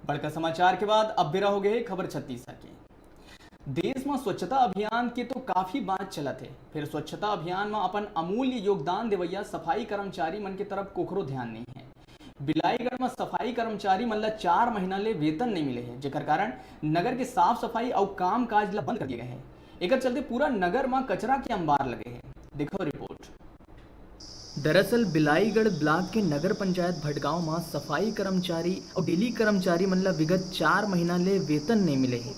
बड़का समाचार के बाद अब बेरा हो गए खबर छत्तीसगढ़ के। देश में स्वच्छता अभियान के तो काफी बात चलत है, फिर स्वच्छता अभियान में अपन अमूल्य योगदान देवैया सफाई कर्मचारी मन के तरफ कोकरो ध्यान नहीं है। बिलाईगढ़ में सफाई कर्मचारी मन ला 4 महीना ले वेतन नहीं मिले है, जेकर कारण नगर के साफ सफाई और काम काज ला बंद कर दिए गए हैं। एकर चलते पूरा नगर में कचरा के अंबार लगे हैं। देखो रिपोर्ट। दरअसल बिलाईगढ़ ब्लॉक के नगर पंचायत भटगांव में सफाई कर्मचारी और डेली कर्मचारी मन ला विगत 4 महीना ले वेतन नहीं मिले हैं,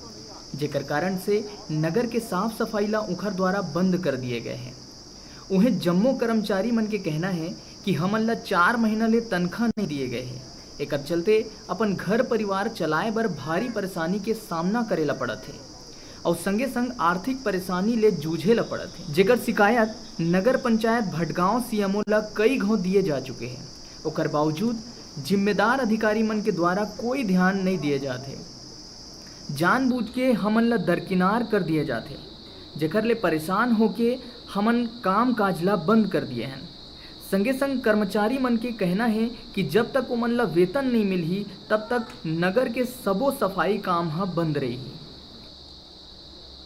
जेकर कारण से नगर के साफ सफाई ला उखर द्वारा बंद कर दिए गए हैं। उन्हें जम्मो कर्मचारी मन के कहना है कि हमन ला 4 महीना ले तनख्वाह नहीं दिए गए हैं। एकर चलते अपन घर परिवार चलाए बर भारी परेशानी के सामना करेला पड़त है और संगे संग आर्थिक परेशानी ले जूझे ला पड़त है, जेकर शिकायत नगर पंचायत भटगांव सीएमओ ला कई घाव दिए जा चुके हैं। ओकर बावजूद जिम्मेदार अधिकारी मन के द्वारा कोई ध्यान नहीं दिए जाते, जानबूझ के हमन ला दरकिनार कर दिए जाते, जेकर ले परेशान होके हमन काम काज ला बंद कर दिए हैं। संगे संग कर्मचारी मन के कहना है कि जब तक ओमन ला वेतन नहीं मिलही तब तक नगर के सबो सफाई काम हा बंद रही।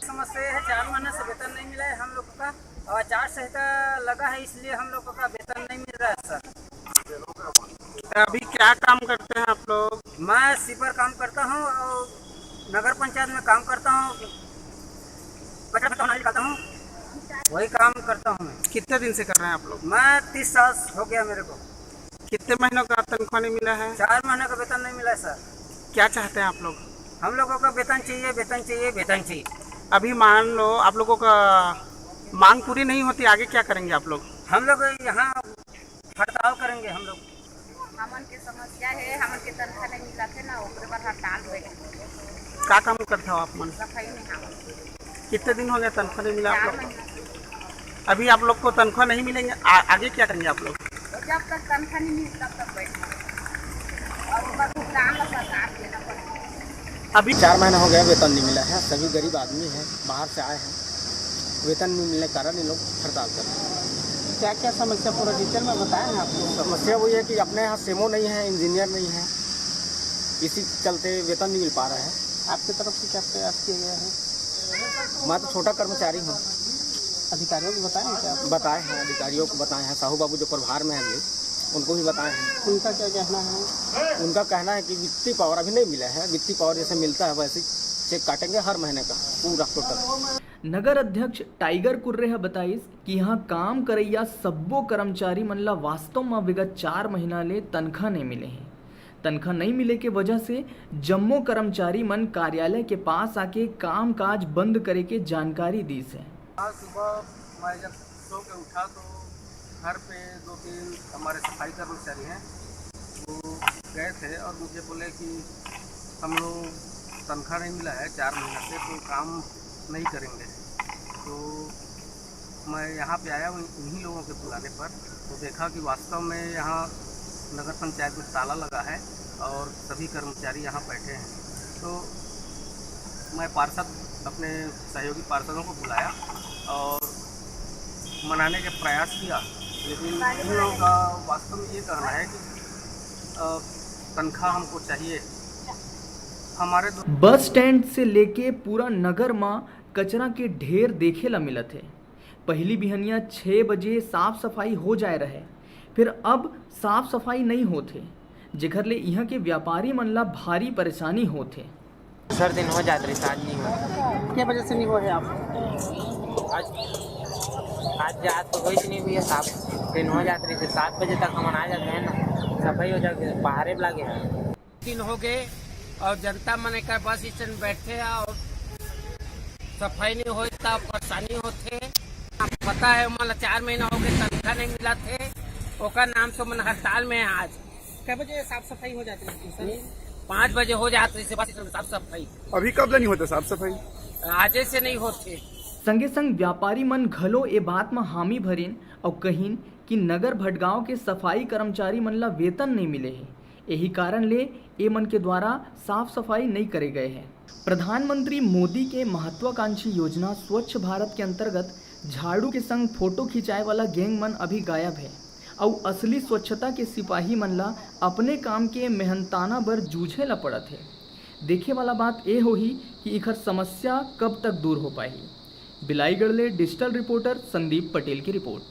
समस्या है 4 महीने से वेतन नहीं मिला है हम लोग का, और आचार संहिता लगा है इसलिए हम लोग का वेतन नहीं मिल रहा है सर। अभी क्या काम करते हैं आप लोग? मैं स्वीपर काम करता हूँ और नगर पंचायत में काम करता हूँ, कचरा निकालता हूँ, वही काम करता हूँ मैं। कितने दिन से कर रहे हैं आप लोग? मैं 30 साल हो गया मेरे को। कितने महीनों का तनख्वाह नहीं मिला है? 4 महीने का वेतन नहीं मिला है सर। क्या चाहते हैं आप लोग? हम लोगों का वेतन चाहिए, वेतन चाहिए, वेतन चाहिए। अभी मान लो आप लोगों का मांग पूरी नहीं होती, आगे क्या करेंगे आप लोग? हम लोग यहाँ हड़ताल करेंगे। हम लोग हमन के समस्या है, हमन के तनख्वाह नहीं मिला थे ना, ओकरे पर हड़ताल हुए। क्या काम करते हो आप मन? सफाई में हम। कितने दिन हो गए तनख्वाह नहीं मिला आप 4 लोग? महीना। अभी आप लोग को तनख्वाह नहीं मिलेंगे, आगे क्या करेंगे आप लोग? तो जब तक तनख्वाह नहीं मिली तब तक बैठे और ऊपर भुगतान सरकार देना पड़ेगा। अभी 4 महीना हो गया वेतन नहीं मिला है। सभी गरीब आदमी हैं, बाहर से आए हैं, वेतन नहीं मिलने के कारण ये लोग हड़ताल कर रहे हैं। क्या क्या समस्या पूरा डिटेल में बताया है आप लोग? समस्या वही है कि अपने यहाँ सेमो नहीं है, इंजीनियर नहीं है, इसी चलते वेतन नहीं मिल पा रहा है। आपकी तरफ से क्या प्रयास किए गए हैं? मैं तो छोटा कर्मचारी हूँ। अधिकारियों को बताएं क्या? बताए हैं, अधिकारियों को बताए हैं, साहू बाबू जो प्रभार में हैं अभी उनको भी बताए हैं। उनका क्या कहना है? उनका कहना है कि वित्तीय पावर अभी नहीं मिला है, वित्तीय पावर जैसे मिलता है वैसे चेक काटेंगे हर महीने का पूरा टोटल। नगर अध्यक्ष टाइगर कुर्रेहा बताइस कि यहाँ काम करैया सब्बो कर्मचारी मन ला वास्तव में विगत 4 महीना ले तनख्वाह नहीं मिले हैं। तनख्वाह नहीं मिले के वजह से जम्मो कर्मचारी मन कार्यालय के पास आके काम काज बंद करे के जानकारी दी है। आज सुबह मैं जब सो के उठा तो घर पे 2-3 हमारे सफाई कर्मचारी हैं, वो गए थे और मुझे बोले कि हम लोग तनख्वाह नहीं मिला है 4 महीने से, तो काम नहीं करेंगे। तो मैं यहाँ पे आया उन्हीं लोगों के बुलाने पर, तो देखा कि वास्तव में यहाँ नगर पंचायत में ताला लगा है और सभी कर्मचारी यहाँ बैठे हैं। तो मैं पार्षद अपने सहयोगी पार्षदों को बुलाया और मनाने के प्रयास किया, लेकिन इन लोगों का वास्तव में ये कहना है कि तनख्वाह हमको चाहिए। हमारे बस स्टैंड से लेके पूरा नगर में कचरा के ढेर देखे ला मिलत है। पहली बिहनिया 6 बजे साफ सफाई हो जाए रहे, फिर अब साफ सफाई नहीं होते, जेकर ले यहाँ के व्यापारी मन ला भारी परेशानी होते। सर दिन हो जाते रहे, आज नहीं हुआ। क्या वजह से नहीं हुआ है आप? आज रात तो कोई नहीं हुई है, साफ दिन हो जाते रहे, 7 बजे तक हम आ जाते हैं ना, सफाई हो जाती है, बाहर लगे हैं। दिन हो गए और जनता मन का बस स्टैंड बैठे और सफाई नहीं हो तब परेशानी होते। पता है मन 4 महीना हो गए तनख्वाह नहीं मिला थे, ओकर नाम से मन हड़ताल में है। आज क्या बजे साफ सफाई हो जाती है? 5 बजे हो जाते बस स्टैंड साफ सफाई। अभी कब नहीं होता साफ सफाई? आजे से नहीं होते। संगे संग व्यापारी मन घलो ए बात में हामी भरिन और कहिन कि नगर भटगांव के सफाई कर्मचारी मन ला वेतन नहीं मिले हैं, यही कारण ले ए मन के द्वारा साफ सफाई नहीं करे गए हैं। प्रधानमंत्री मोदी के महत्वाकांक्षी योजना स्वच्छ भारत के अंतर्गत झाड़ू के संग फोटो खिंचाए वाला गैंग मन अभी गायब है और असली स्वच्छता के सिपाही मन ला अपने काम के मेहनताना बर जूझे ला पड़त है। देखे वाला बात ये होही कि इखर समस्या कब तक दूर हो पाही। बिलाईगढ़ ले डिजिटल रिपोर्टर संदीप पटेल की रिपोर्ट।